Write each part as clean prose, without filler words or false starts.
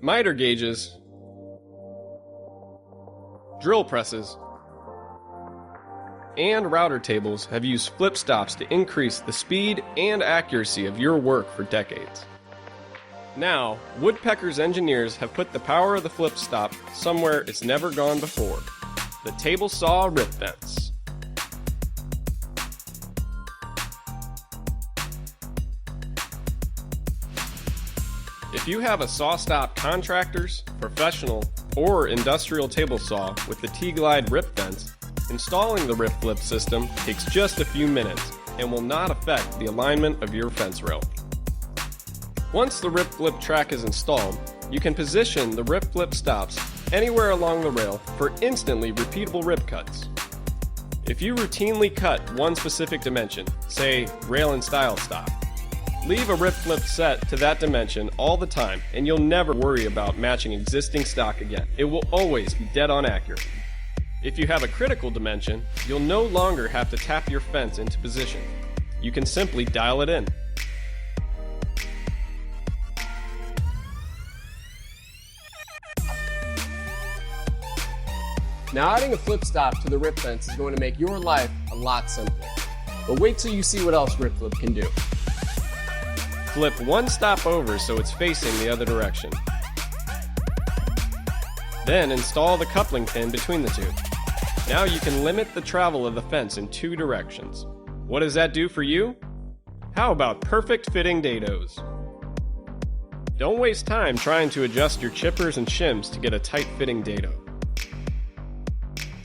miter gauges, drill presses, and router tables have used flip stops to increase the speed and accuracy of your work for decades. Now, Woodpecker's engineers have put the power of the flip stop somewhere it's never gone before: the table saw rip fence. If you have a SawStop contractor's, professional, or industrial table saw with the T-Glide rip fence, installing the rip flip system takes just a few minutes and will not affect the alignment of your fence rail. Once the rip flip track is installed, you can position the rip flip stops anywhere along the rail for instantly repeatable rip cuts. If you routinely cut one specific dimension, say rail and stile stop, leave a rip flip set to that dimension all the time and you'll never worry about matching existing stock again. It will always be dead on accurate. If you have a critical dimension, you'll no longer have to tap your fence into position. You can simply dial it in. Now, adding a flip stop to the rip fence is going to make your life a lot simpler. But wait till you see what else rip flip can do. Flip one stop over so it's facing the other direction. Then install the coupling pin between the two. Now you can limit the travel of the fence in two directions. What does that do for you? How about perfect fitting dados? Don't waste time trying to adjust your chippers and shims to get a tight fitting dado.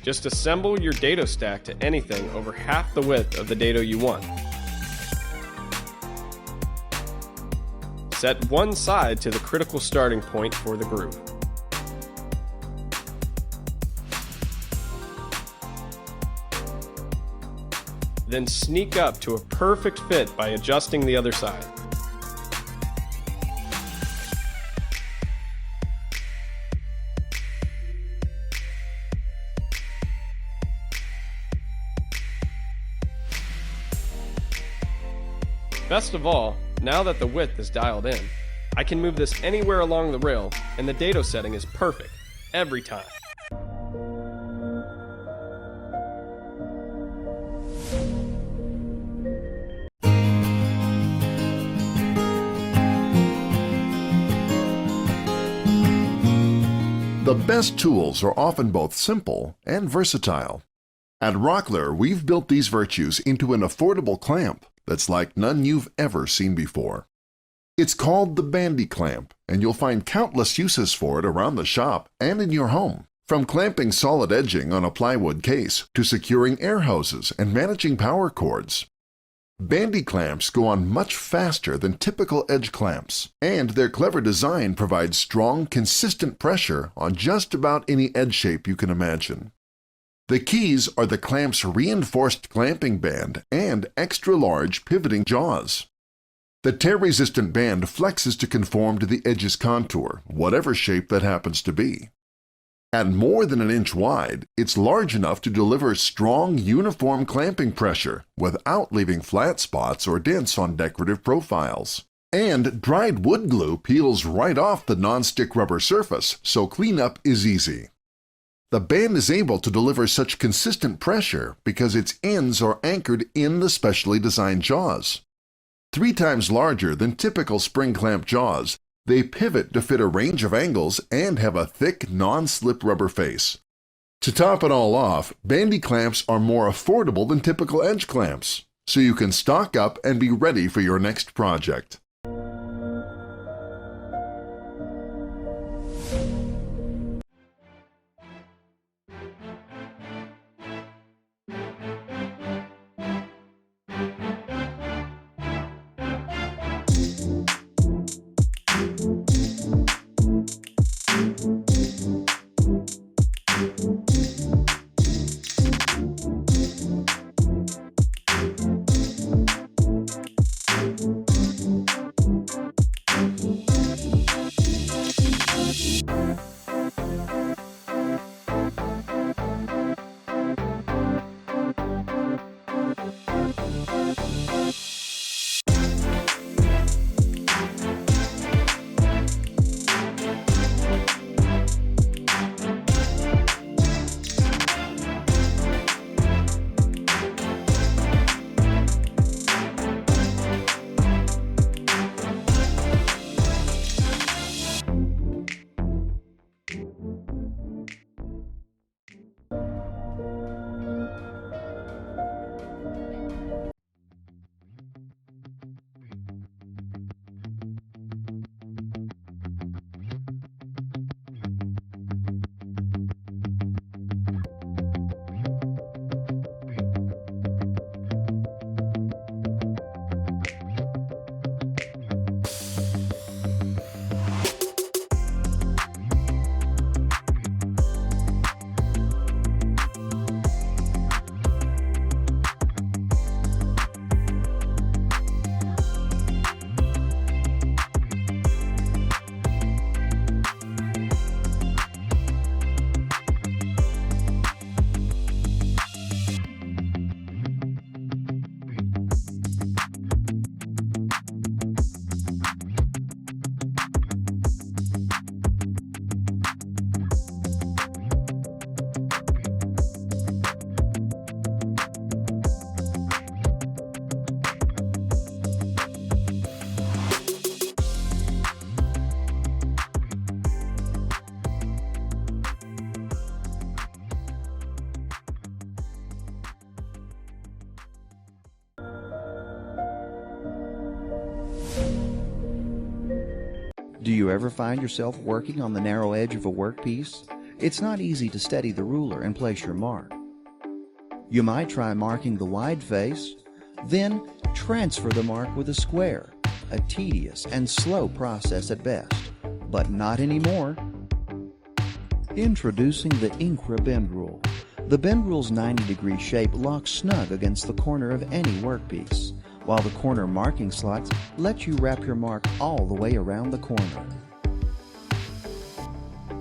Just assemble your dado stack to anything over half the width of the dado you want. Set one side to the critical starting point for the groove. Then sneak up to a perfect fit by adjusting the other side. Best of all, now that the width is dialed in, I can move this anywhere along the rail and the dado setting is perfect, every time. The best tools are often both simple and versatile. At Rockler, we've built these virtues into an affordable clamp that's like none you've ever seen before. It's called the Bandy Clamp, and you'll find countless uses for it around the shop and in your home. From clamping solid edging on a plywood case to securing air hoses and managing power cords. Bandy clamps go on much faster than typical edge clamps, and their clever design provides strong, consistent pressure on just about any edge shape you can imagine. The keys are the clamp's reinforced clamping band and extra-large pivoting jaws. The tear-resistant band flexes to conform to the edge's contour, whatever shape that happens to be. At more than an inch wide, it's large enough to deliver strong, uniform clamping pressure without leaving flat spots or dents on decorative profiles. And dried wood glue peels right off the non-stick rubber surface, so cleanup is easy. The band is able to deliver such consistent pressure because its ends are anchored in the specially designed jaws. 3 times larger than typical spring clamp jaws, they pivot to fit a range of angles and have a thick, non-slip rubber face. To top it all off, bandy clamps are more affordable than typical edge clamps, so you can stock up and be ready for your next project. Do you ever find yourself working on the narrow edge of a workpiece? It's not easy to steady the ruler and place your mark. You might try marking the wide face, then transfer the mark with a square, a tedious and slow process at best, but not anymore. Introducing the Incra Bend Rule. The bend rule's 90-degree shape locks snug against the corner of any workpiece, while the corner marking slots let you wrap your mark all the way around the corner.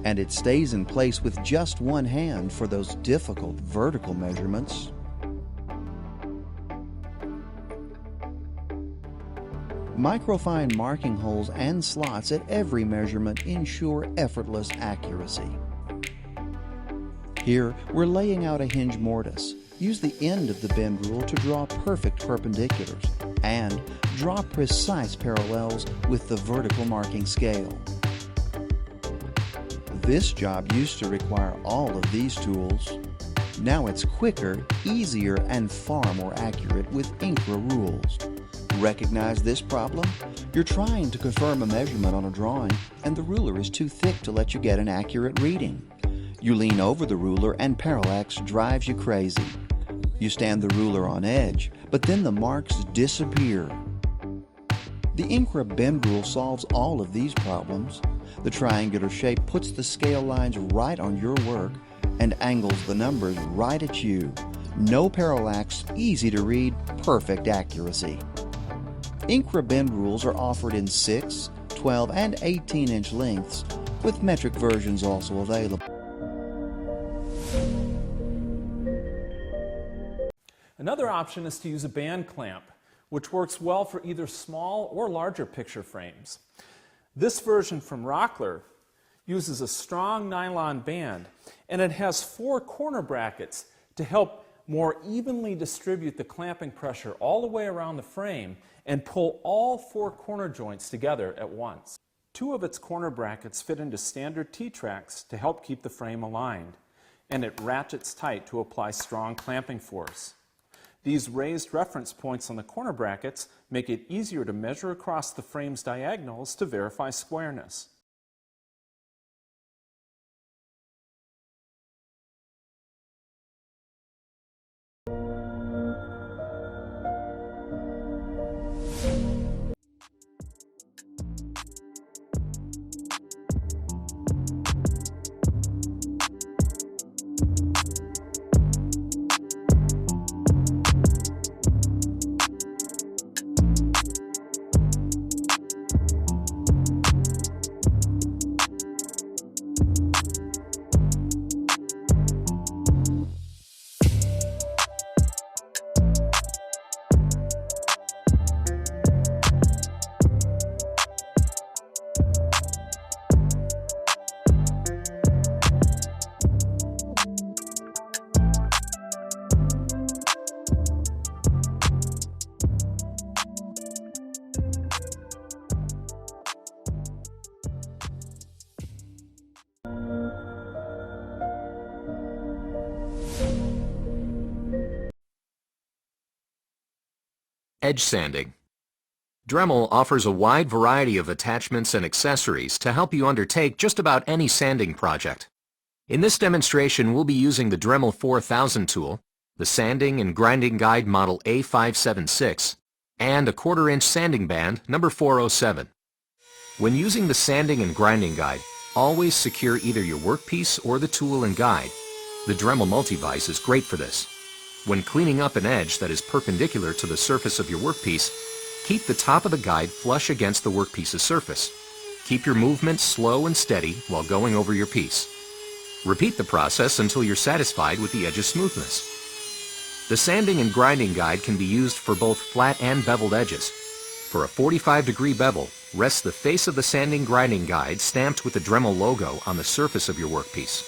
And it stays in place with just one hand for those difficult vertical measurements. Microfine marking holes and slots at every measurement ensure effortless accuracy. Here, we're laying out a hinge mortise. Use the end of the bend rule to draw perfect perpendiculars and draw precise parallels with the vertical marking scale. This job used to require all of these tools. Now it's quicker, easier, and far more accurate with Incra rules. Recognize this problem? You're trying to confirm a measurement on a drawing and the ruler is too thick to let you get an accurate reading. You lean over the ruler and parallax drives you crazy. You stand the ruler on edge, but then the marks disappear. The Incra Bend Rule solves all of these problems. The triangular shape puts the scale lines right on your work and angles the numbers right at you. No parallax, easy to read, perfect accuracy. Incra Bend Rules are offered in 6, 12, and 18-inch lengths, with metric versions also available. Another option is to use a band clamp, which works well for either small or larger picture frames. This version from Rockler uses a strong nylon band, and it has 4 corner brackets to help more evenly distribute the clamping pressure all the way around the frame and pull all 4 corner joints together at once. 2 of its corner brackets fit into standard T-tracks to help keep the frame aligned, and it ratchets tight to apply strong clamping force. These raised reference points on the corner brackets make it easier to measure across the frame's diagonals to verify squareness. Edge sanding. Dremel offers a wide variety of attachments and accessories to help you undertake just about any sanding project. In this demonstration, we'll be using the Dremel 4000 tool, the Sanding and Grinding Guide Model A576, and a 1/4-inch sanding band number 407. When using the Sanding and Grinding Guide, always secure either your workpiece or the tool and guide. The Dremel Multivise is great for this. When cleaning up an edge that is perpendicular to the surface of your workpiece, keep the top of the guide flush against the workpiece's surface. Keep your movement slow and steady while going over your piece. Repeat the process until you're satisfied with the edge's smoothness. The Sanding and Grinding Guide can be used for both flat and beveled edges. For a 45-degree bevel, rest the face of the Sanding Grinding Guide stamped with the Dremel logo on the surface of your workpiece.